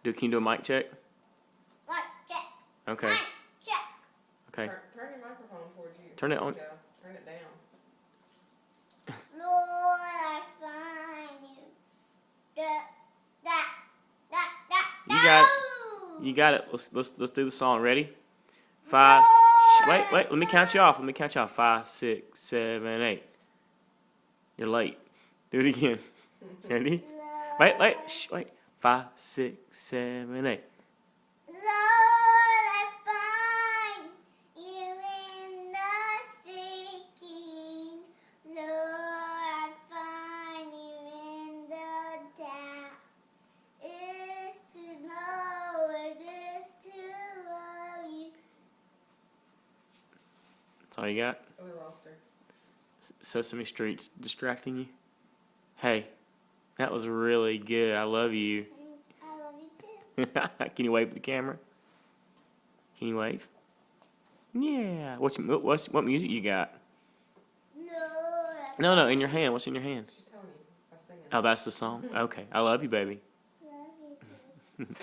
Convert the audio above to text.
Can you do a mic check? Mic check. Okay. Mic check. Okay. Turn your microphone towards you. Turn it on. Turn it down. Lord, I find you. You got it. You got it. Let's do the song. Ready? 5. Wait. Let me count you off. 5, 6, 7, 8. You're late. Do it again. Ready? Wait. 5, 6, 7, 8. Lord, I find you in the seeking. Lord, I find you in the doubt. Is to know it is to love you. That's all you got? Oh, we lost her. Sesame Street's distracting you? Hey, that was really good. I love you. I love you too. Can you wave at the camera? Can you wave? Yeah. What music you got? No, in your hand. What's in your hand? She's telling you by singing. Oh, that's the song? Okay. I love you, baby. Love you too.